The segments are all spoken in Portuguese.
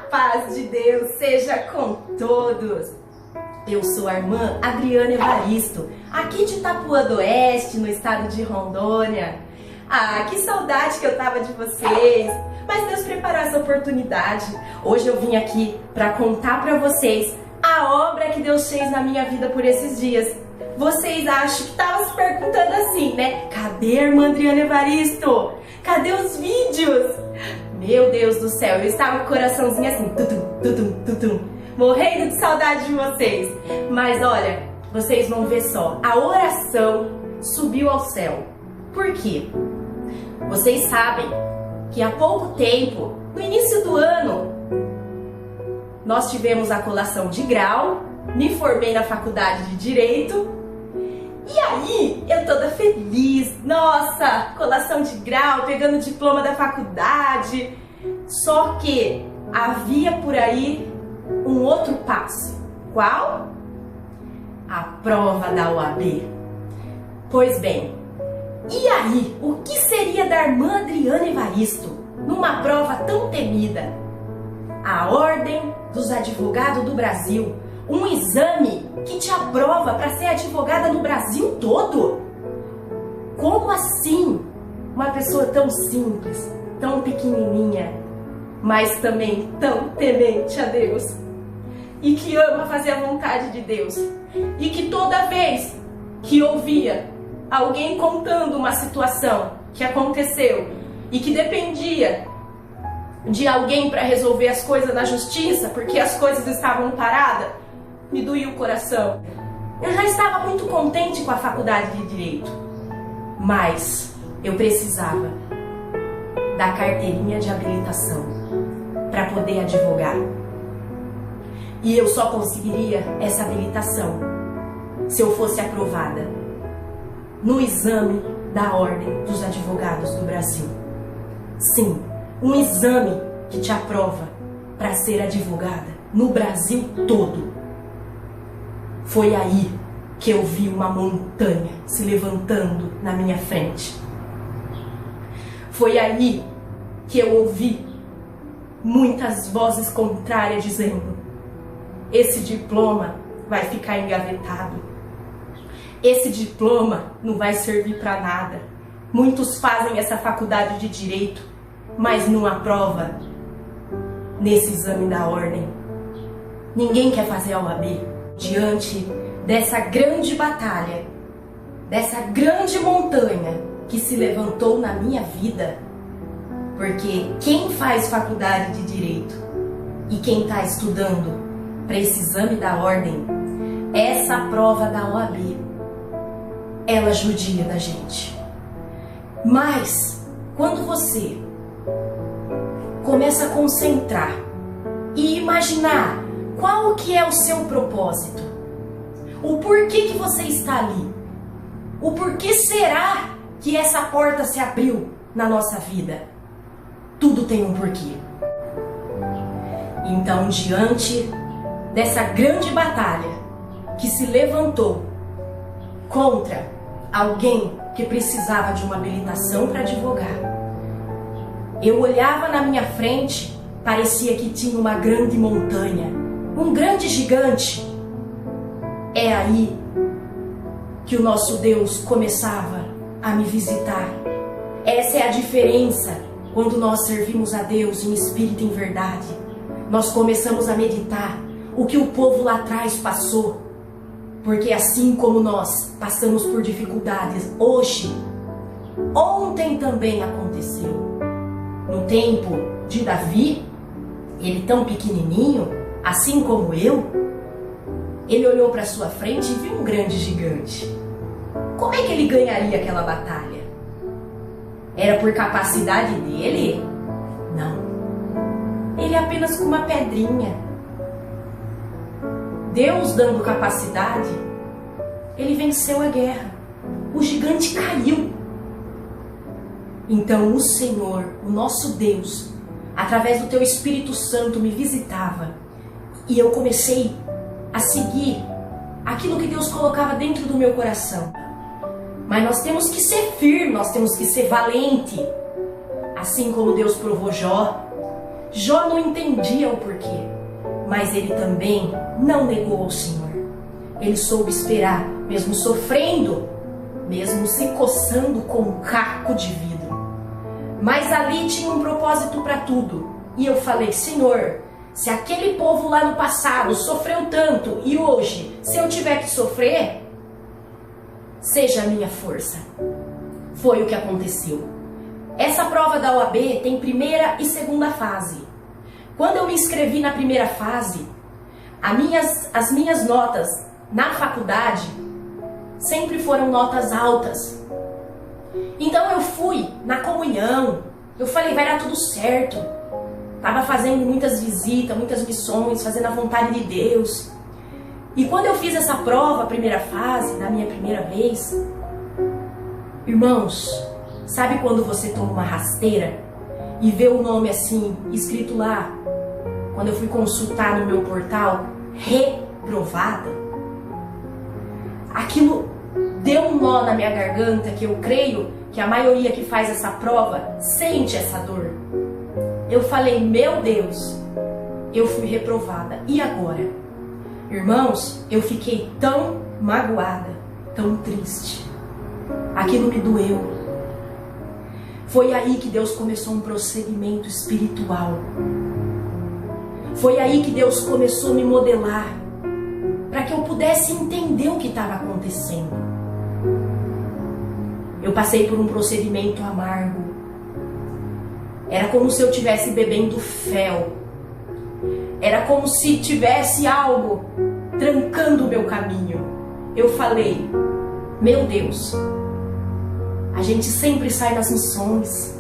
paz de Deus seja com todos. Eu sou a irmã Adriana Evaristo, aqui de Itapuã do Oeste, no estado de Rondônia. Ah, que saudade que eu tava de vocês, mas Deus preparou essa oportunidade. Hoje eu vim aqui para contar para vocês a obra que Deus fez na minha vida por esses dias. Vocês acham que estavam se perguntando assim, né? Cadê a irmã Adriana Evaristo? Cadê os vídeos? Meu Deus do céu, eu estava com o coraçãozinho assim, morrendo de saudade de vocês. Mas olha, vocês vão ver só, a oração subiu ao céu. Por quê? Vocês sabem que há pouco tempo, no início do ano, nós tivemos a colação de grau, me formei na faculdade de Direito. E aí, eu toda feliz, nossa, colação de grau, pegando o diploma da faculdade. Só que havia por aí um outro passo. Qual? A prova da OAB. Pois bem, e aí, o que seria da irmã Adriana Evaristo numa prova tão temida? A Ordem dos Advogados do Brasil. Um exame que te aprova para ser advogada no Brasil todo? Como assim? Uma pessoa tão simples, tão pequenininha, mas também tão temente a Deus e que ama fazer a vontade de Deus, e que toda vez que ouvia alguém contando uma situação que aconteceu e que dependia de alguém para resolver as coisas na justiça, porque as coisas estavam paradas, me doía o coração. Eu já estava muito contente com a faculdade de Direito, mas eu precisava da carteirinha de habilitação para poder advogar. E eu só conseguiria essa habilitação se eu fosse aprovada no exame da Ordem dos Advogados do Brasil. Sim, um exame que te aprova para ser advogada no Brasil todo. Foi aí que eu vi uma montanha se levantando na minha frente. Foi aí que eu ouvi muitas vozes contrárias dizendo: esse diploma vai ficar engavetado. Esse diploma não vai servir para nada. Muitos fazem essa faculdade de Direito, mas não aprova nesse exame da Ordem. Ninguém quer fazer a OAB. Diante dessa grande batalha, dessa grande montanha que se levantou na minha vida, porque quem faz faculdade de Direito e quem está estudando para esse exame da Ordem, essa prova da OAB, ela judia da gente. Mas quando você começa a concentrar e imaginar qual que é o seu propósito, o porquê que você está ali, o porquê será que essa porta se abriu na nossa vida, tudo tem um porquê. Então, diante dessa grande batalha que se levantou contra alguém que precisava de uma habilitação para advogar, eu olhava na minha frente, parecia que tinha uma grande montanha, um grande gigante. É aí que o nosso Deus começava a me visitar. Essa é a diferença quando nós servimos a Deus em espírito e em verdade. Nós começamos a meditar o que o povo lá atrás passou. Porque assim como nós passamos por dificuldades hoje, ontem também aconteceu. No tempo de Davi, ele tão pequenininho, assim como eu, ele olhou para sua frente e viu um grande gigante. Como é que ele ganharia aquela batalha? Era por capacidade dele? Não. Ele apenas com uma pedrinha. Deus dando capacidade, ele venceu a guerra. O gigante caiu. Então o Senhor, o nosso Deus, através do teu Espírito Santo me visitava. E eu comecei a seguir aquilo que Deus colocava dentro do meu coração. Mas nós temos que ser firmes, nós temos que ser valente. Assim como Deus provou Jó, Jó não entendia o porquê, mas ele também não negou ao Senhor. Ele soube esperar, mesmo sofrendo, mesmo se coçando com um caco de vidro. Mas ali tinha um propósito para tudo. E eu falei: Senhor, se aquele povo lá no passado sofreu tanto e hoje, se eu tiver que sofrer, seja a minha força. Foi o que aconteceu. Essa prova da OAB tem primeira e segunda fase. Quando eu me inscrevi na primeira fase, as minhas notas na faculdade sempre foram notas altas. Então eu fui na comunhão, eu falei: vai dar tudo certo. Estava fazendo muitas visitas, muitas missões, fazendo a vontade de Deus. E quando eu fiz essa prova, a primeira fase, na minha primeira vez, irmãos, sabe quando você toma uma rasteira e vê o nome assim, escrito lá, quando eu fui consultar no meu portal, reprovada? Aquilo deu um nó na minha garganta, que eu creio que a maioria que faz essa prova sente essa dor. Eu falei: meu Deus, eu fui reprovada. E agora? Irmãos, eu fiquei tão magoada, tão triste. Aquilo me doeu. Foi aí que Deus começou um procedimento espiritual. Foi aí que Deus começou a me modelar, para que eu pudesse entender o que estava acontecendo. Eu passei por um procedimento amargo. Era como se eu estivesse bebendo fel. Era como se tivesse algo trancando o meu caminho. Eu falei: meu Deus, a gente sempre sai nas missões.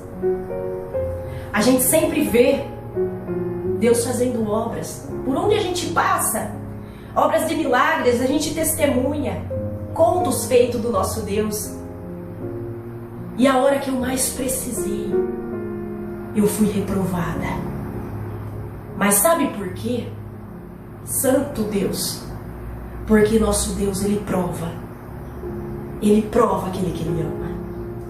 A gente sempre vê Deus fazendo obras. Por onde a gente passa, obras de milagres, a gente testemunha, contos feitos do nosso Deus. E a hora que eu mais precisei, eu fui reprovada. Mas sabe por quê? Santo Deus. Porque nosso Deus, Ele prova. Ele prova aquele que Ele ama,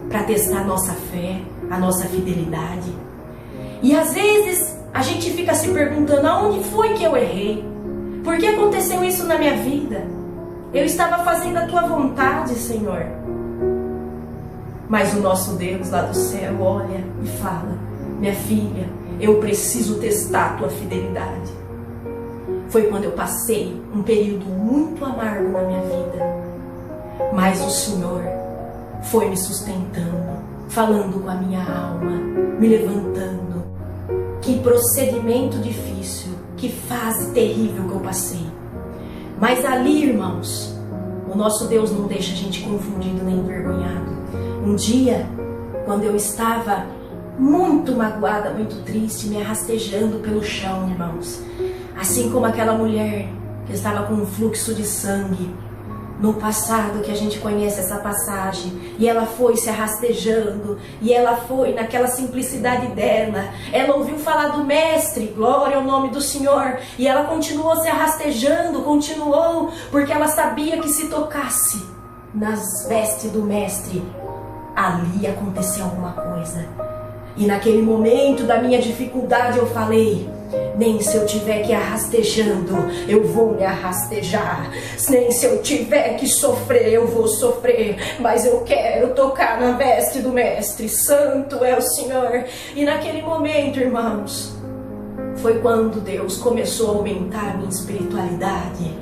para testar a nossa fé, a nossa fidelidade. E às vezes a gente fica se perguntando: aonde foi que eu errei? Por que aconteceu isso na minha vida? Eu estava fazendo a Tua vontade, Senhor. Mas o nosso Deus lá do céu olha e fala: minha filha, eu preciso testar a tua fidelidade. Foi quando eu passei um período muito amargo na minha vida, mas o Senhor foi me sustentando, falando com a minha alma, me levantando. Que procedimento difícil, que fase terrível que eu passei. Mas ali, irmãos, o nosso Deus não deixa a gente confundido nem envergonhado. Um dia, quando eu estava muito magoada, muito triste, me arrastejando pelo chão, irmãos, assim como aquela mulher que estava com um fluxo de sangue no passado, que a gente conhece essa passagem, e ela foi se arrastejando, e ela foi naquela simplicidade dela, ela ouviu falar do Mestre, glória ao nome do Senhor, e ela continuou se arrastejando, continuou, porque ela sabia que se tocasse nas vestes do Mestre, ali ia acontecer alguma coisa. E naquele momento da minha dificuldade eu falei: nem se eu tiver que ir arrastejando, eu vou me arrastejar. Nem se eu tiver que sofrer, eu vou sofrer. Mas eu quero tocar na veste do Mestre. Santo é o Senhor. E naquele momento, irmãos, foi quando Deus começou a aumentar a minha espiritualidade.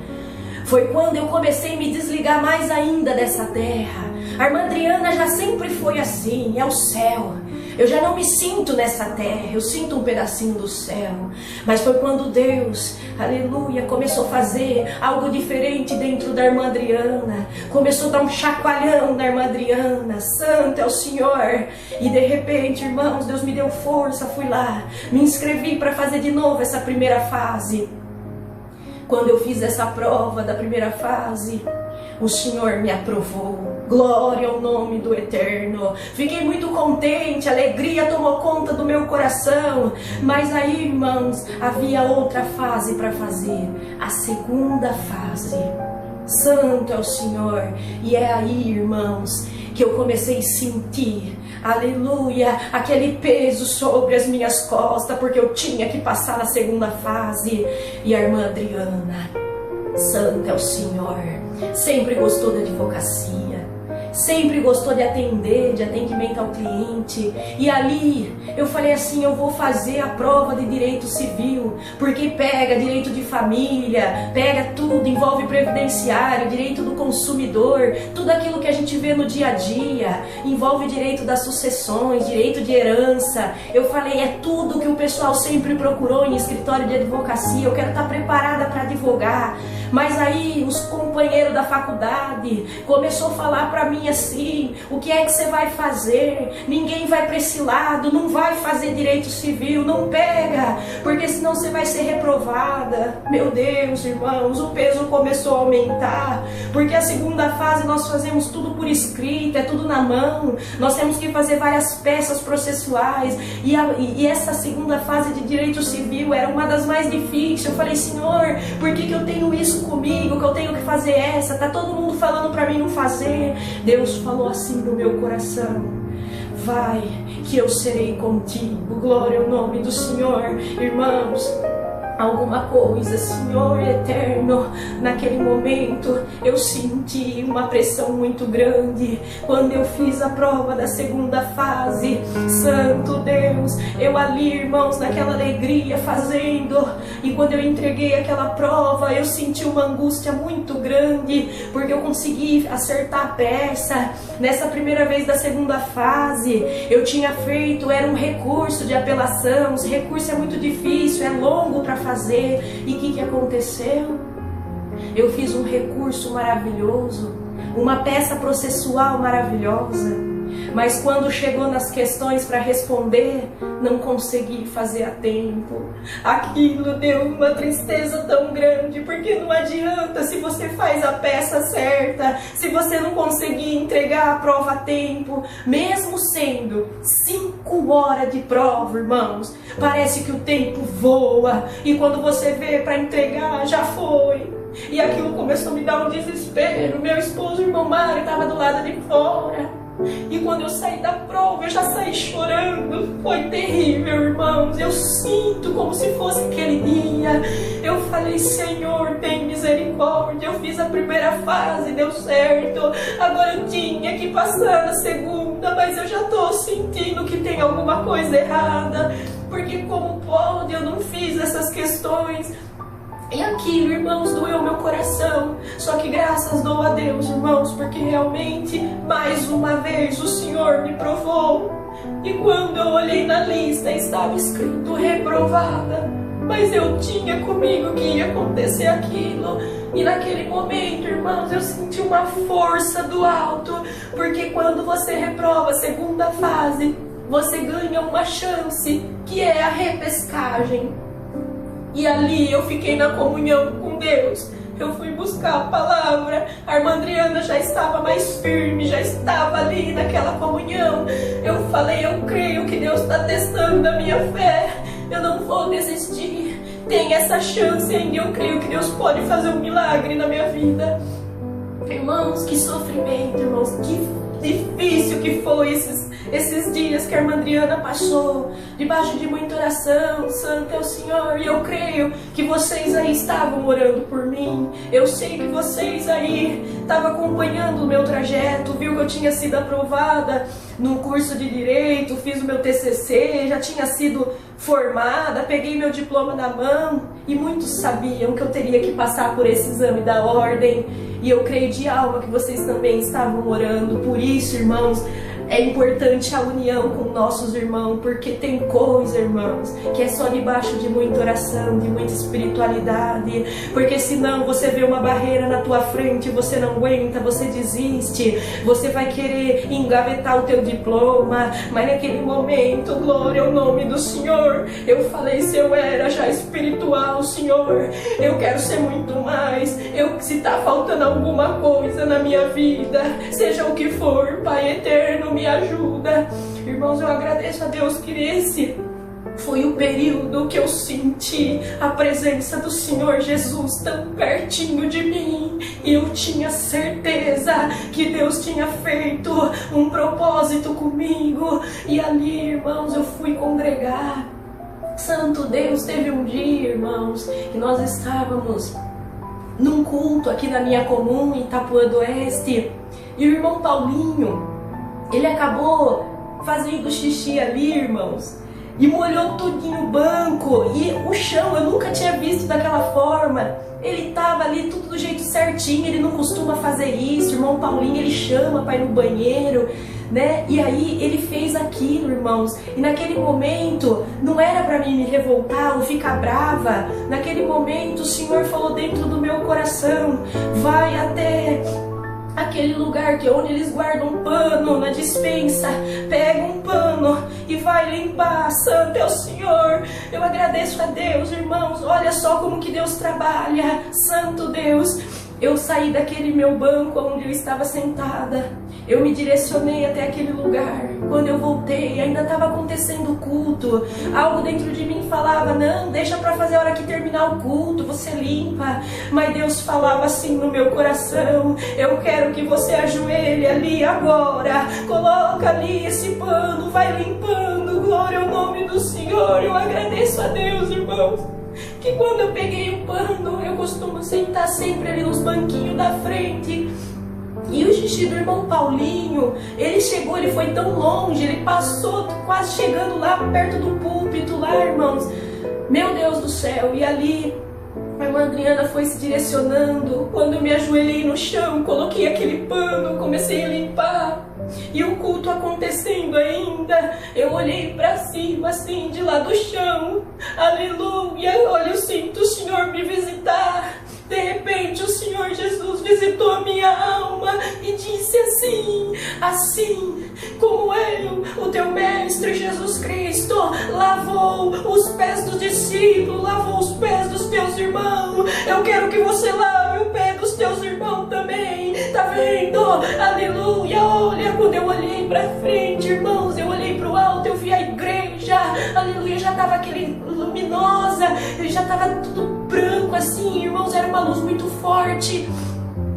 Foi quando eu comecei a me desligar mais ainda dessa terra. A irmã Adriana já sempre foi assim, é o céu. Eu já não me sinto nessa terra, eu sinto um pedacinho do céu. Mas foi quando Deus, aleluia, começou a fazer algo diferente dentro da irmã Adriana. Começou a dar um chacoalhão na irmã Adriana. Santo é o Senhor. E de repente, irmãos, Deus me deu força, fui lá, me inscrevi para fazer de novo essa primeira fase. Quando eu fiz essa prova da primeira fase, o Senhor me aprovou. Glória ao nome do Eterno. Fiquei muito contente, a alegria tomou conta do meu coração. Mas aí, irmãos, havia outra fase para fazer. A segunda fase. Santo é o Senhor. E é aí, irmãos, que eu comecei a sentir aleluia, aquele peso sobre as minhas costas, porque eu tinha que passar na segunda fase. E a irmã Adriana, santo é o Senhor, sempre gostou da advocacia, sempre gostou de atender, de atendimento ao cliente. E ali eu falei assim, eu vou fazer a prova de direito civil, porque pega direito de família, pega tudo, envolve previdenciário, direito do consumidor, tudo aquilo que a gente vê no dia a dia, envolve direito das sucessões, direito de herança. Eu falei, é tudo que o pessoal sempre procurou em escritório de advocacia, eu quero estar preparada para advogar. Mas aí os companheiros da faculdade começou a falar para mim assim, o que é que você vai fazer? Ninguém vai para esse lado, não vai fazer direito civil, não pega, porque senão você vai ser reprovada. Meu Deus, irmãos, o peso começou a aumentar, porque a segunda fase nós fazemos tudo por escrito, é tudo na mão, nós temos que fazer várias peças processuais, e essa segunda fase de direito civil era uma das mais difíceis. Eu falei, Senhor, por que eu tenho isso comigo, que eu tenho que fazer essa? Tá todo mundo falando para mim não fazer. Deus falou assim no meu coração, vai que eu serei contigo. Glória ao nome do Senhor. Irmãos, alguma coisa, Senhor eterno, naquele momento eu senti uma pressão muito grande. Quando eu fiz a prova da segunda fase, santo Deus, eu ali, irmãos, naquela alegria fazendo, e quando eu entreguei aquela prova, eu senti uma angústia muito grande, porque eu consegui acertar a peça. Nessa primeira vez da segunda fase, eu tinha feito, era um recurso de apelação. Esse recurso é muito difícil, é longo para fazer. E o que aconteceu? Eu fiz um recurso maravilhoso, uma peça processual maravilhosa, mas quando chegou nas questões para responder, não consegui fazer a tempo. Aquilo deu uma tristeza tão grande, porque não adianta se você faz a peça certa, se você não conseguir entregar a prova a tempo, mesmo sendo 5 horas de prova, irmãos, parece que o tempo voa, e quando você vê para entregar, já foi. E aquilo começou a me dar um desespero. Meu esposo, irmão Mário, estava do lado de fora. E quando eu saí da prova, eu já saí chorando. Foi terrível, irmãos. Eu sinto como se fosse aquele dia. Eu falei, Senhor, tem misericórdia. Eu fiz a primeira fase, deu certo. Agora eu tinha que passar na segunda, mas eu já estou sentindo que tem alguma coisa errada. Porque como pode, eu não fiz essas questões. E aquilo, irmãos, doeu meu coração. Só que graças dou a Deus, irmãos, porque realmente, mais uma vez, o Senhor me provou. E quando eu olhei na lista, estava escrito reprovada. Mas eu tinha comigo que ia acontecer aquilo. E naquele momento, irmãos, eu senti uma força do alto. Porque quando você reprova a segunda fase, você ganha uma chance, que é a repescagem. E ali eu fiquei na comunhão com Deus. Eu fui buscar a palavra. A irmã Adriana já estava mais firme, já estava ali naquela comunhão. Eu falei, eu creio que Deus está testando a minha fé. Eu não vou desistir. Tem essa chance ainda. Eu creio que Deus pode fazer um milagre na minha vida. Irmãos, que sofrimento, irmãos, que difícil que foi esses dias que a irmã Adriana passou, debaixo de muita oração. Santo é o Senhor. E eu creio que vocês aí estavam orando por mim. Eu sei que vocês aí estavam acompanhando o meu trajeto, viu que eu tinha sido aprovada no curso de Direito, fiz o meu TCC, já tinha sido formada, peguei meu diploma na mão, e muitos sabiam que eu teria que passar por esse exame da ordem. E eu creio de alma que vocês também estavam orando. Por isso, irmãos, é importante a união com nossos irmãos, porque tem coisa, irmãos, que é só debaixo de muita oração, de muita espiritualidade, porque senão você vê uma barreira na tua frente, você não aguenta, você desiste, você vai querer engavetar o teu diploma, mas naquele momento, glória ao nome do Senhor, eu falei, se eu era já espiritual, Senhor, eu quero ser muito mais, se está faltando alguma coisa na minha vida, seja o que for, Pai eterno, me ajuda. Irmãos, eu agradeço a Deus que foi o período que eu senti a presença do Senhor Jesus tão pertinho de mim, e eu tinha certeza que Deus tinha feito um propósito comigo. E ali, irmãos, eu fui congregar. Santo Deus, teve um dia, irmãos, que nós estávamos num culto aqui na minha comum em Itapuã do Oeste, e o irmão Paulinho, ele acabou fazendo xixi ali, irmãos, e molhou tudinho o banco e o chão. Eu nunca tinha visto daquela forma. Ele tava ali tudo do jeito certinho, ele não costuma fazer isso. O irmão Paulinho, ele chama para ir no banheiro, né? E aí ele fez aquilo, irmãos. E naquele momento não era para mim me revoltar ou ficar brava. Naquele momento o Senhor falou dentro do meu coração: vai até aquele lugar que é onde eles guardam pano na despensa, pega um pano e vai limpar. Santo é o Senhor. Eu agradeço a Deus, irmãos. Olha só como que Deus trabalha. Santo Deus. Eu saí daquele meu banco onde eu estava sentada, eu me direcionei até aquele lugar. Quando eu voltei, ainda estava acontecendo o culto. Algo dentro de mim falava: não, deixa para fazer a hora que terminar o culto, você limpa. Mas Deus falava assim no meu coração: eu quero que você ajoelhe ali agora, coloca ali esse pano, vai limpando. Glória ao nome do Senhor. Eu agradeço a Deus, irmãos, que quando eu peguei o pano, eu costumo sentar sempre ali nos banquinhos da frente. E o xixi do irmão Paulinho, ele chegou, ele foi tão longe, ele passou quase chegando lá perto do púlpito lá, irmãos. Meu Deus do céu. E ali a irmã Adriana foi se direcionando. Quando eu me ajoelhei no chão, coloquei aquele pano, comecei a limpar. E o culto acontecendo ainda, eu olhei para cima assim, de lá do chão. Aleluia. Olha, eu sinto o Senhor me visitar. De repente o Senhor Jesus visitou a minha alma e disse assim: assim como eu, o teu mestre Jesus Cristo, lavou os pés dos discípulos, lavou os pés dos teus irmãos, eu quero que você lave o pé dos teus irmãos também. Tá vendo? Aleluia. Olha, quando eu olhei pra frente, irmãos, eu olhei pro alto, eu vi a igreja. Aleluia, já tava aquele luminosa, já tava tudo branco assim, irmãos, era uma luz muito forte.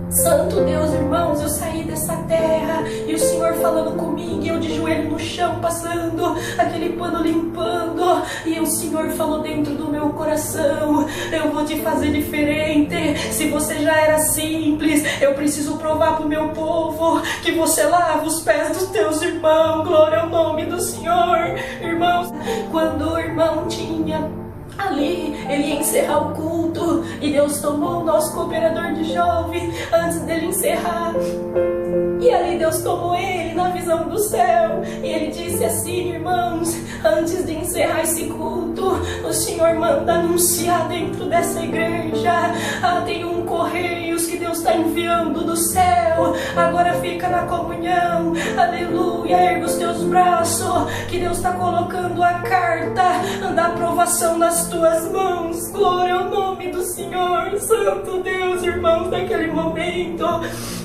Santo Deus, irmãos, eu saí dessa terra e o Senhor falando comigo, e eu de joelho no chão, passando aquele pano, limpando, e o Senhor falou dentro do meu coração: eu vou te fazer diferente. Se você já era simples, eu preciso provar pro meu povo que você lava os pés dos teus irmãos. Glória ao nome do Senhor. Irmãos, quando o irmão tinha ali, ele ia encerrar o culto, e Deus tomou o nosso cooperador de jovem antes dele encerrar. E ali Deus tomou ele na visão do céu, e ele disse assim: irmãos, antes de encerrar esse culto, o Senhor manda anunciar dentro dessa igreja: tem um correios que Deus está enviando do céu. Agora fica na comunhão. Aleluia. Erga os teus braços, que Deus está colocando a carta da aprovação nas tuas mãos. Glória ao nome do Senhor. Santo Deus, irmãos, naquele momento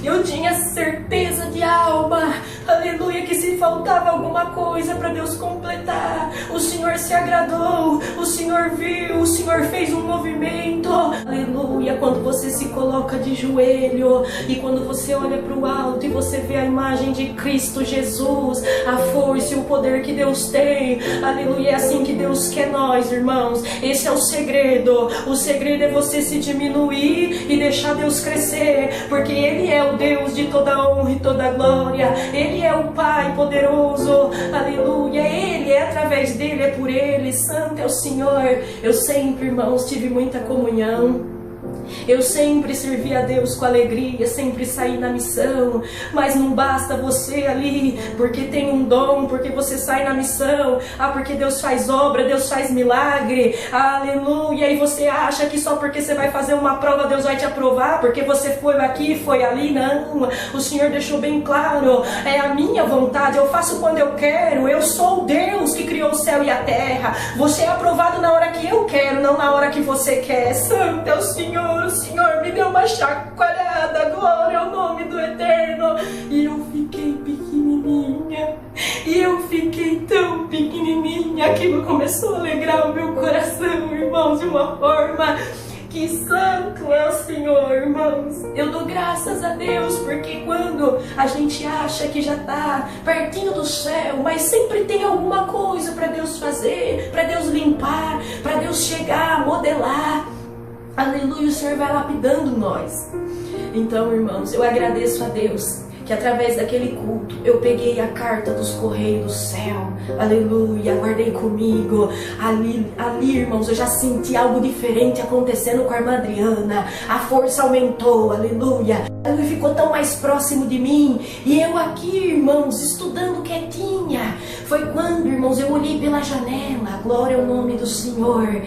eu tinha certeza de alma, aleluia, que se faltava alguma coisa para Deus completar, o Senhor se agradou, o Senhor viu, o Senhor fez um movimento. Aleluia. Quando você se coloca de joelho e quando você olha para o alto e você vê a imagem de Cristo Jesus, a força e o poder que Deus tem, aleluia, é assim que Deus quer nós, irmãos. Esse é o segredo. O segredo é você se diminuir e deixar Deus crescer, porque Ele é o Deus de toda honra e toda glória. Ele é o Pai poderoso, aleluia. Ele é através dele, é por ele. Santo é o Senhor. Eu sempre, irmãos, tive muita comunhão. Eu sempre servi a Deus com alegria, sempre saí na missão. Mas não basta você ali, porque tem um dom, porque você sai na missão, porque Deus faz obra, Deus faz milagre, aleluia. E você acha que só porque você vai fazer uma prova Deus vai te aprovar, porque você foi aqui, foi ali. Não, o Senhor deixou bem claro: é a minha vontade, eu faço quando eu quero. Eu sou o Deus que criou o céu e a terra. Você é aprovado na hora que eu quero, não na hora que você quer. Santo é o Senhor. O Senhor me deu uma chacoalhada, glória ao nome do Eterno. E eu fiquei pequenininha, e eu fiquei tão pequenininha. aquilo começou a alegrar o meu coração, irmãos, de uma forma que santo é o Senhor, irmãos. Eu dou graças a Deus, porque quando a gente acha que já está pertinho do céu, mas sempre tem alguma coisa para Deus fazer, para Deus limpar, para Deus chegar, modelar. Aleluia, o Senhor vai lapidando nós. Então, irmãos, eu agradeço a Deus que através daquele culto eu peguei a carta dos Correios do céu, aleluia, guardei comigo. Ali, irmãos, eu já senti algo diferente acontecendo com a irmã Adriana. A força aumentou, aleluia. Ele ficou tão mais próximo de mim. E eu aqui, irmãos, estudando quietinha. Foi quando, irmãos, eu olhei pela janela, glória ao nome do Senhor.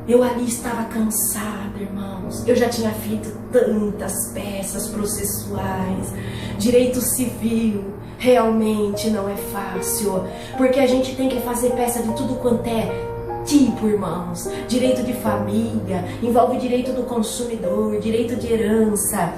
Eu ali estava cansada, irmãos. Eu já tinha feito tantas peças processuais. Direito civil realmente não é fácil, porque a gente tem que fazer peça de tudo quanto é tipo, irmãos. Direito de família, envolve direito do consumidor, direito de herança,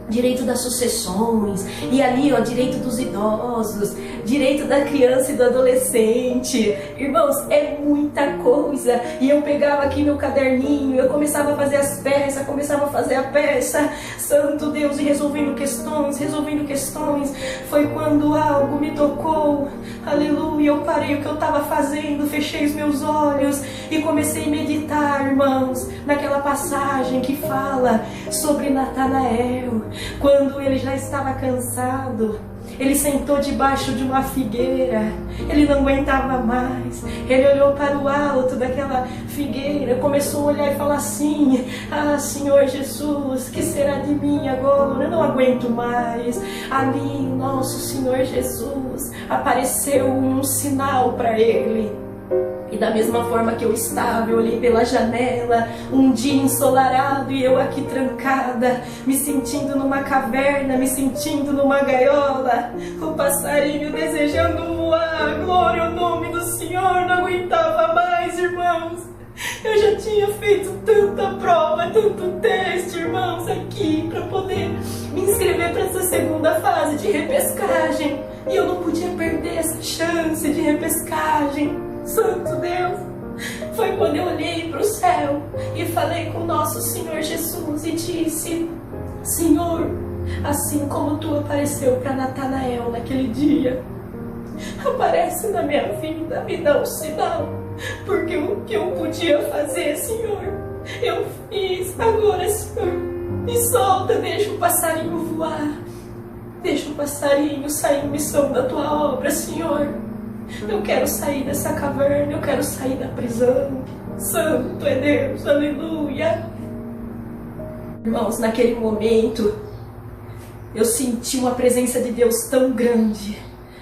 direito das sucessões, e ali, ó, direito dos idosos, direito da criança e do adolescente. Irmãos, é muita coisa. E eu pegava aqui meu caderninho, eu começava a fazer as peças, começava a fazer a peça, santo Deus, e resolvendo questões. Foi quando algo me tocou, aleluia, eu parei o que eu estava fazendo, fechei os meus olhos e comecei a meditar, irmãos, naquela passagem que fala sobre Natanael. Quando ele já estava cansado, ele sentou debaixo de uma figueira, ele não aguentava mais, ele olhou para o alto daquela figueira, começou a olhar e falar assim: ah, Senhor Jesus, que será de mim agora? Eu não aguento mais. Ali, nosso Senhor Jesus apareceu um sinal para ele. E da mesma forma que eu estava, eu olhei pela janela, um dia ensolarado, e eu aqui trancada, me sentindo numa caverna, me sentindo numa gaiola, o passarinho desejando voar, glória ao nome do Senhor, não aguentava mais, irmãos. Eu já tinha feito tanta prova, tanto teste, irmãos, aqui, para poder me inscrever para essa segunda fase de repescagem, e eu não podia perder essa chance de repescagem. Santo Deus, foi quando eu olhei para o céu e falei com o nosso Senhor Jesus e disse: Senhor, assim como Tu apareceu para Natanael naquele dia, aparece na minha vida, me dá um sinal, porque o que eu podia fazer, Senhor, eu fiz. Agora, Senhor, me solta, deixa o passarinho voar, deixa o passarinho sair em missão da Tua obra, Senhor. Eu quero sair dessa caverna, eu quero sair da prisão. Santo é Deus, aleluia. Irmãos, naquele momento eu senti uma presença de Deus tão grande.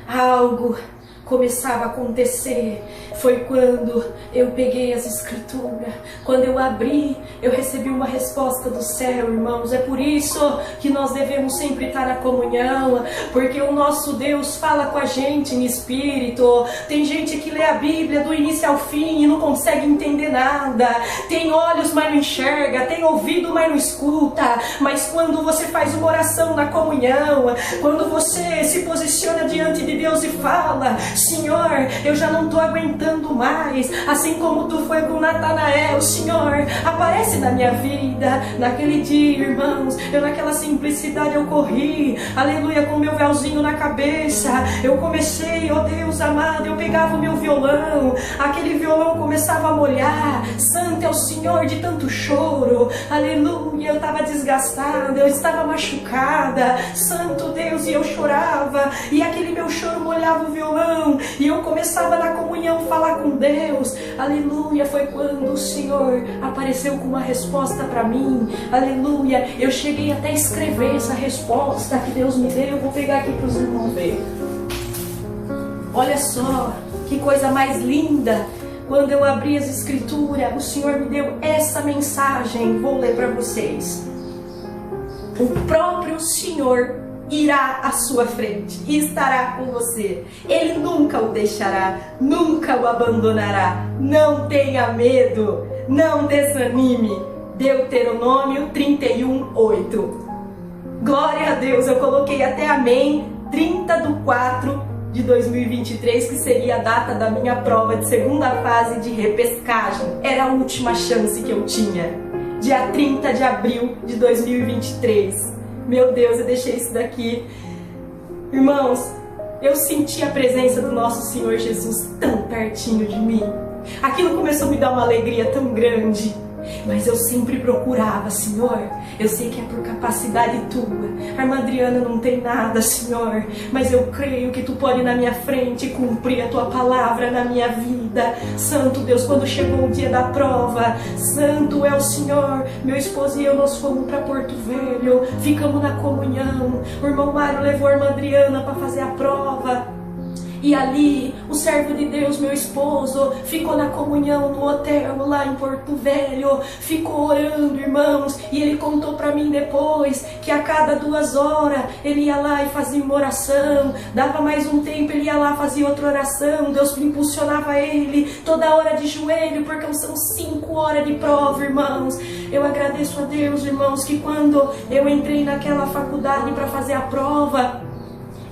Algo começava a acontecer. Foi quando eu peguei as escrituras, quando eu abri, eu recebi uma resposta do céu, irmãos. É por isso que nós devemos sempre estar na comunhão, porque o nosso Deus fala com a gente em espírito. Tem gente que lê a Bíblia do início ao fim e não consegue entender nada, tem olhos, mas não enxerga, tem ouvido, mas não escuta. Mas quando você faz uma oração na comunhão, quando você se posiciona diante de Deus e fala: Senhor, eu já não estou aguentando mais, assim como Tu foi com Natanael, Senhor, aparece na minha vida. Naquele dia, irmãos, eu naquela simplicidade eu corri, aleluia, com meu véuzinho na cabeça, eu comecei, ó Deus amado, eu pegava o meu violão, aquele violão começava a molhar, santo é o Senhor, de tanto choro, aleluia, eu estava desgastada, eu estava machucada, santo Deus, e eu chorava, e aquele meu choro molhava o violão, e eu começava na comunhão falar com Deus, aleluia. Foi quando o Senhor apareceu com uma resposta para mim, aleluia. Eu cheguei até a escrever essa resposta que Deus me deu. Eu vou pegar aqui para os irmãos verem. Olha só, que coisa mais linda. Quando eu abri as escrituras, o Senhor me deu essa mensagem, vou ler para vocês. O próprio Senhor irá à sua frente e estará com você. Ele nunca o deixará, nunca o abandonará. Não tenha medo, não desanime. Deuteronômio 31:8. Glória a Deus, eu coloquei até amém 30/4 de 2023, que seria a data da minha prova de segunda fase de repescagem. Era a última chance que eu tinha. Dia 30 de abril de 2023. Meu Deus, eu deixei isso daqui. Irmãos, eu senti a presença do nosso Senhor Jesus tão pertinho de mim. Aquilo começou a me dar uma alegria tão grande. Mas eu sempre procurava, Senhor, eu sei que é por capacidade tua. A irmã Adriana não tem nada, Senhor, mas eu creio que tu pode ir na minha frente e cumprir a tua palavra na minha vida. Santo Deus, quando chegou o dia da prova, santo é o Senhor. Meu esposo e eu, nós fomos para Porto Velho, ficamos na comunhão. O irmão Mário levou a irmã Adriana para fazer a prova. E ali, o servo de Deus, meu esposo, ficou na comunhão no hotel lá em Porto Velho, ficou orando, irmãos, e ele contou para mim depois que a cada 2 horas ele ia lá e fazia uma oração, dava mais um tempo, ele ia lá e fazia outra oração, Deus impulsionava ele toda hora de joelho, porque são 5 horas de prova, irmãos. Eu agradeço a Deus, irmãos, que quando eu entrei naquela faculdade para fazer a prova,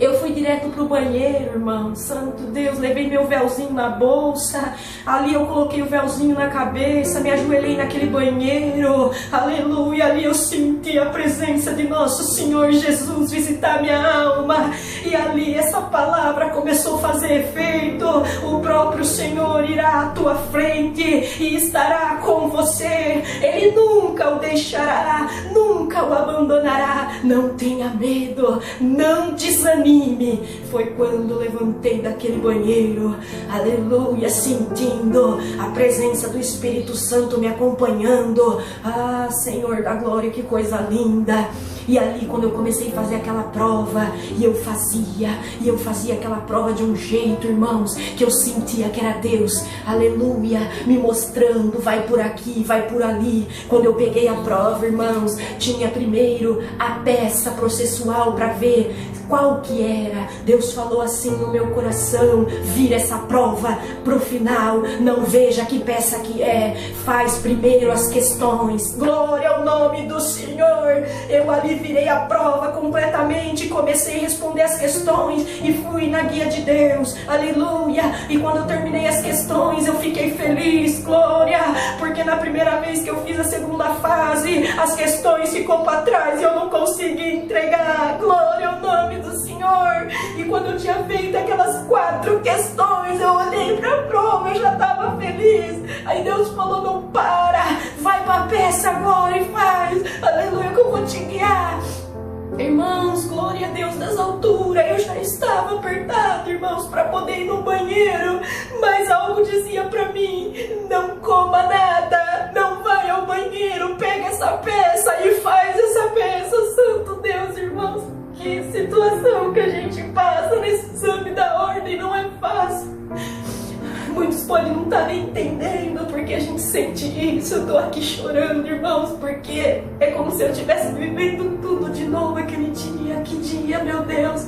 eu fui direto pro banheiro, irmão. Santo Deus, levei meu véuzinho na bolsa. Ali eu coloquei o véuzinho na cabeça, me ajoelhei naquele banheiro. Aleluia, ali eu senti a presença de nosso Senhor Jesus visitar minha alma. E ali essa palavra começou a fazer efeito. O próprio Senhor irá à tua frente e estará com você. Ele nunca o deixará, nunca o abandonará. Não tenha medo, não desanime. Foi quando levantei daquele banheiro, aleluia, sentindo a presença do Espírito Santo me acompanhando. Ah, Senhor da glória, que coisa linda. E ali quando eu comecei a fazer aquela prova, e eu fazia aquela prova de um jeito, irmãos, que eu sentia que era Deus, aleluia, me mostrando, vai por aqui, vai por ali. Quando eu peguei a prova, irmãos, tinha primeiro a peça processual para ver qual que era. Deus falou assim no meu coração: vira essa prova pro final, não veja que peça que é, faz primeiro as questões. Glória ao nome do Senhor. Eu ali virei a prova completamente, comecei a responder as questões e fui na guia de Deus, aleluia. E quando eu terminei as questões, eu fiquei feliz, glória, porque na primeira vez que eu fiz a segunda fase, as questões ficou para trás e eu não consegui entregar. Glória ao nome do Senhor. E quando eu tinha feito aquelas 4 questões, eu olhei para a prova, eu já estava feliz. Aí Deus falou: não para, vai para a peça agora e faz, aleluia, que eu vou te guiar. Irmãos, glória a Deus das alturas. Eu já estava apertado, irmãos, para poder ir no banheiro, mas algo dizia para mim: não coma nada, não vai ao banheiro, pega essa peça e faz essa peça. Santo Deus, irmãos, que situação que a gente passa nesse exame da ordem, não é fácil. Muitos podem não estar nem entendendo porque a gente sente isso. Eu tô aqui chorando, irmãos, porque é como se eu estivesse vivendo tudo de novo aquele dia. Que dia, meu Deus!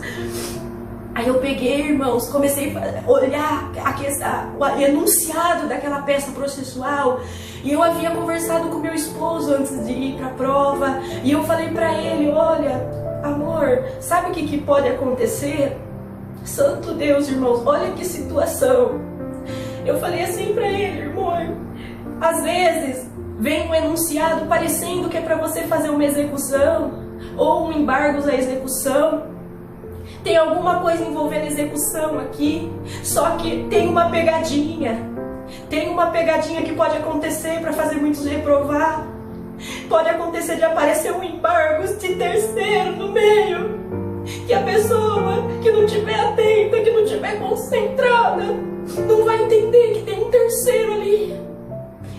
Aí eu peguei, irmãos, comecei a olhar o enunciado daquela peça processual. E eu havia conversado com meu esposo antes de ir para a prova. E eu falei para ele: olha, amor, sabe o que pode acontecer? Santo Deus, irmãos, olha que situação. Eu falei assim pra ele: irmão, às vezes vem um enunciado parecendo que é para você fazer uma execução ou um embargo à execução. Tem alguma coisa envolvendo execução aqui, só que tem uma pegadinha. Tem uma pegadinha que pode acontecer para fazer muitos reprovar. Pode acontecer de aparecer um embargo de terceiro no meio, que a pessoa que não estiver atenta, que não estiver concentrada, não vai entender que tem um terceiro ali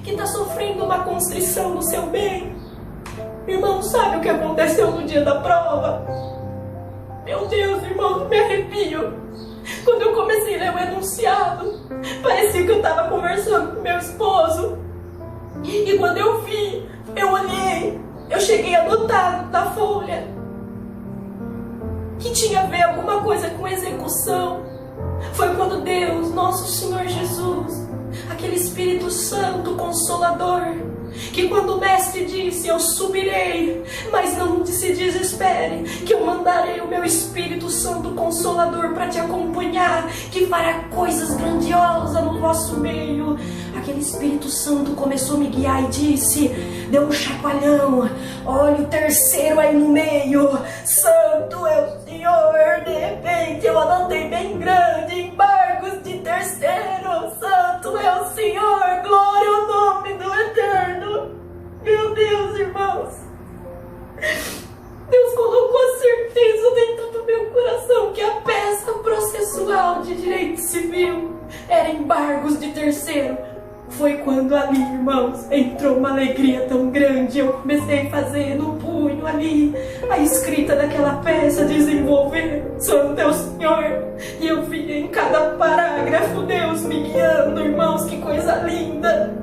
que está sofrendo uma constrição no seu bem. Irmão, sabe o que aconteceu no dia da prova? Meu Deus, irmão, me arrepio. Quando eu comecei a ler o enunciado, parecia que eu estava conversando com meu esposo. E quando eu vi, eu olhei, eu cheguei a notar na folha que tinha a ver alguma coisa com execução. Foi quando Deus, nosso Senhor Jesus, aquele Espírito Santo Consolador, que quando o Mestre disse, eu subirei, mas não se desespere, que eu mandarei o meu Espírito Santo Consolador para te acompanhar, que fará coisas grandiosas no vosso meio. Aquele Espírito Santo começou a me guiar e disse, deu um chacoalhão, olha o terceiro aí no meio, Santo é o Senhor. De repente eu anotei bem grande, embargos de terceiro, Santo é o Senhor, glória ao nome do Eterno. Meu Deus, irmãos, Deus colocou a certeza dentro do meu coração que a peça processual de direito civil era embargos de terceiro. Foi quando ali, irmãos, entrou uma alegria tão grande. Eu comecei a fazer no punho ali a escrita daquela peça, desenvolver, Santo é o Senhor. E eu via em cada parágrafo Deus me guiando, irmãos, que coisa linda.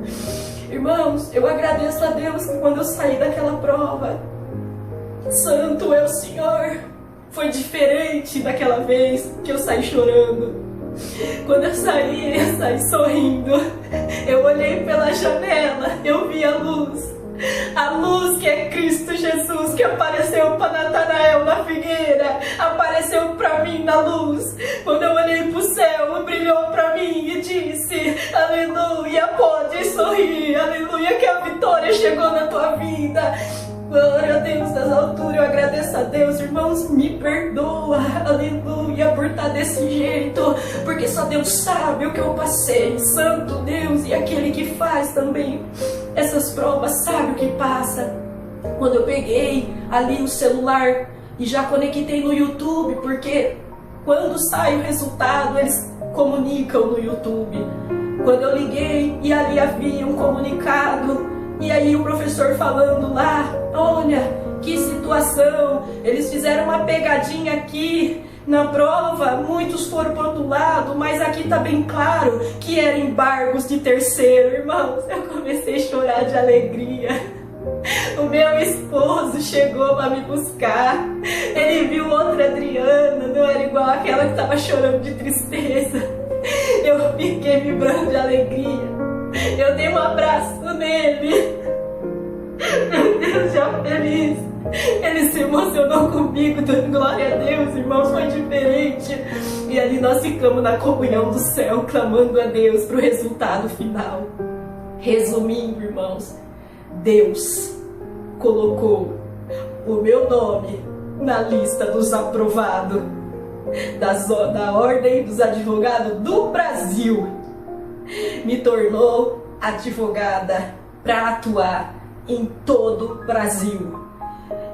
Irmãos, eu agradeço a Deus que quando eu saí daquela prova, Santo é o Senhor, foi diferente daquela vez que eu saí chorando. Quando eu saí sorrindo. Eu olhei pela janela, eu vi a luz que é Cristo Jesus, que apareceu para Natanael na figueira, apareceu para mim na luz. Quando eu olhei para o céu, brilhou para mim e disse, aleluia, pode sorrir, aleluia, que a vitória chegou na tua vida. Glória a Deus das alturas, eu agradeço a Deus, irmãos, me perdoa, aleluia, por estar desse jeito, porque só Deus sabe o que eu passei, Santo Deus, e aquele que faz também essas provas sabe o que passa. Quando eu peguei ali o celular e já conectei no YouTube, porque quando sai o resultado, eles comunicam no YouTube. Quando eu liguei e ali havia um comunicado, e aí o professor falando lá, olha, que situação, eles fizeram uma pegadinha aqui na prova, muitos foram para o outro lado, mas aqui está bem claro que eram embargos de terceiro, irmãos. Eu comecei a chorar de alegria. O meu esposo chegou para me buscar, ele viu outra Adriana, não era igual aquela que estava chorando de tristeza. Eu fiquei vibrando de alegria. Eu dei um abraço nele. Meu Deus, já feliz. Ele se emocionou comigo, dando glória a Deus, irmãos, foi diferente. E ali nós ficamos na comunhão do céu, clamando a Deus para o resultado final. Resumindo, irmãos, Deus colocou o meu nome na lista dos aprovados da Ordem dos Advogados do Brasil. Me tornou advogada para atuar em todo o Brasil.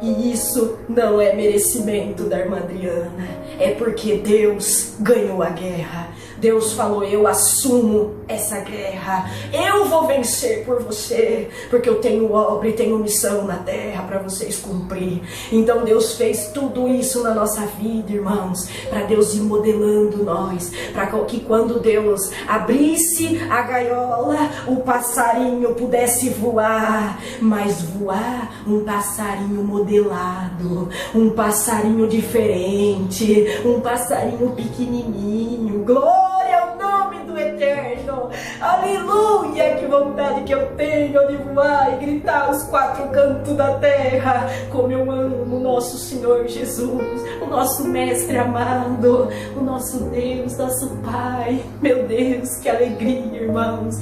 E isso não é merecimento da irmã Adriana, é porque Deus ganhou a guerra. Deus falou, eu assumo essa guerra, eu vou vencer por você, porque eu tenho obra e tenho missão na terra para vocês cumprir. Então Deus fez tudo isso na nossa vida, irmãos, para Deus ir modelando nós, para que quando Deus abrisse a gaiola, o passarinho pudesse voar, mas voar um passarinho modelado, um passarinho diferente, um passarinho pequenininho. Glória ao nome do Eterno, aleluia, que vontade que eu tenho de voar e gritar aos quatro cantos da terra, como eu amo o nosso Senhor Jesus, o nosso Mestre amado, o nosso Deus, nosso Pai. Meu Deus, que alegria, irmãos.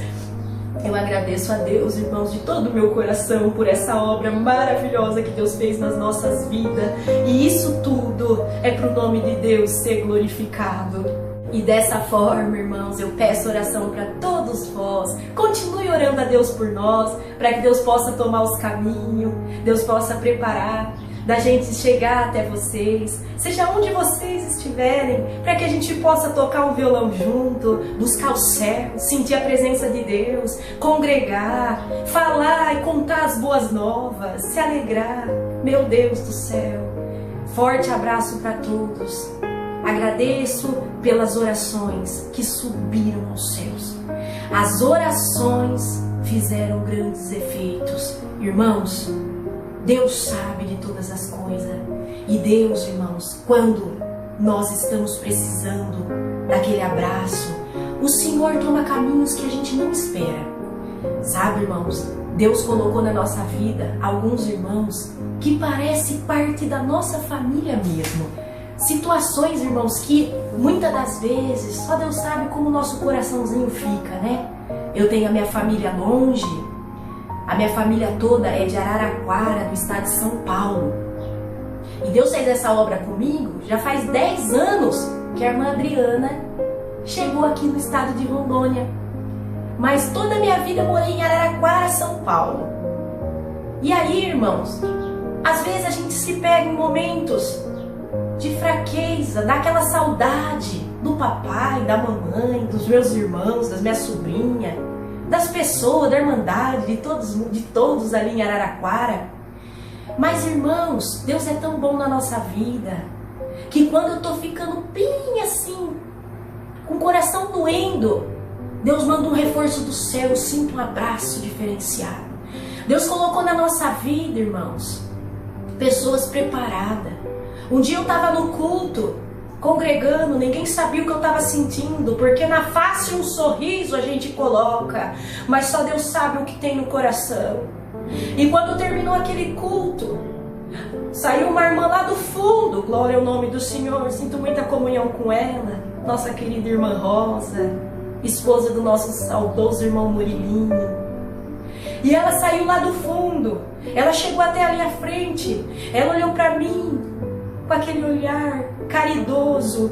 Eu agradeço a Deus, irmãos, de todo o meu coração por essa obra maravilhosa que Deus fez nas nossas vidas. E isso tudo é para o nome de Deus ser glorificado. E dessa forma, irmãos, eu peço oração para todos vós. Continue orando a Deus por nós, para que Deus possa tomar os caminhos, Deus possa preparar, da gente chegar até vocês, seja onde vocês estiverem, para que a gente possa tocar um violão junto, buscar o céu, sentir a presença de Deus, congregar, falar e contar as boas novas, se alegrar. Meu Deus do céu, forte abraço para todos. Agradeço pelas orações que subiram aos céus. As orações fizeram grandes efeitos. Irmãos, Deus sabe de todas as coisas. E Deus, irmãos, quando nós estamos precisando daquele abraço, o Senhor toma caminhos que a gente não espera. Sabe, irmãos, Deus colocou na nossa vida alguns irmãos que parecem parte da nossa família mesmo. Situações, irmãos, que muitas das vezes só Deus sabe como o nosso coraçãozinho fica, né? Eu tenho a minha família longe, a minha família toda é de Araraquara, do estado de São Paulo. E Deus fez essa obra comigo já faz 10 anos que a irmã Adriana chegou aqui no estado de Rondônia. Mas toda a minha vida eu morei em Araraquara, São Paulo. E aí, irmãos, às vezes a gente se pega em momentos de fraqueza, daquela saudade do papai, da mamãe, dos meus irmãos, das minhas sobrinhas, das pessoas, da irmandade, de todos ali em Araraquara. Mas, irmãos, Deus é tão bom na nossa vida, que quando eu tô ficando bem assim, com o coração doendo, Deus manda um reforço do céu, eu sinto um abraço diferenciado. Deus colocou na nossa vida, irmãos, pessoas preparadas. Um dia eu estava no culto, congregando, ninguém sabia o que eu estava sentindo, porque na face um sorriso a gente coloca, mas só Deus sabe o que tem no coração. E quando terminou aquele culto, saiu uma irmã lá do fundo, glória ao nome do Senhor, sinto muita comunhão com ela, nossa querida irmã Rosa, esposa do nosso saudoso irmão Murilinho. E ela saiu lá do fundo, ela chegou até ali à frente, ela olhou para mim com aquele olhar caridoso,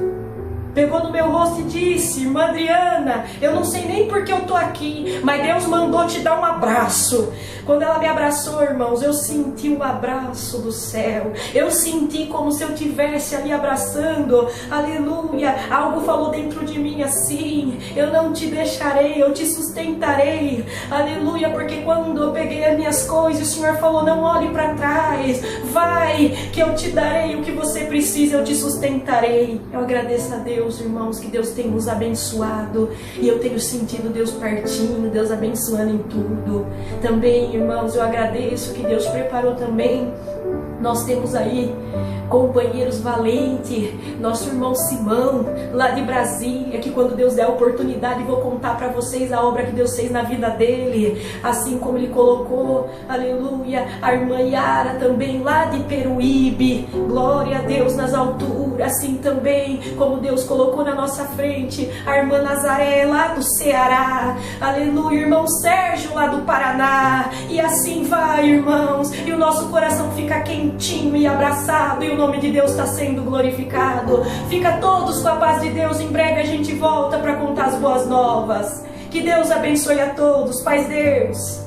pegou no meu rosto e disse: irmã Adriana, eu não sei nem por que eu tô aqui, mas Deus mandou te dar um abraço. Quando ela me abraçou, irmãos, eu senti o abraço do céu. Eu senti como se eu estivesse ali abraçando, aleluia. Algo falou dentro de mim assim: eu não te deixarei, eu te sustentarei, aleluia. Porque quando eu peguei as minhas coisas, o Senhor falou: não olhe para trás, vai, que eu te darei o que você precisa, eu te sustentarei. Eu agradeço a Deus, irmãos, que Deus tem nos abençoado, e eu tenho sentido Deus pertinho, Deus abençoando em tudo. Também, irmãos, eu agradeço que Deus preparou também. Nós temos aí companheiros valentes, nosso irmão Simão, lá de Brasília, que quando Deus der a oportunidade, vou contar para vocês a obra que Deus fez na vida dele, assim como ele colocou, aleluia, a irmã Yara também, lá de Peruíbe, glória a Deus nas alturas, assim também como Deus colocou na nossa frente, a irmã Nazaré, lá do Ceará, aleluia, irmão Sérgio, lá do Paraná, e assim vai, irmãos, e o nosso coração fica quentinho e abraçado, e o nome de Deus está sendo glorificado. Fica todos com a paz de Deus. Em breve a gente volta para contar as boas novas. Que Deus abençoe a todos. Paz Deus.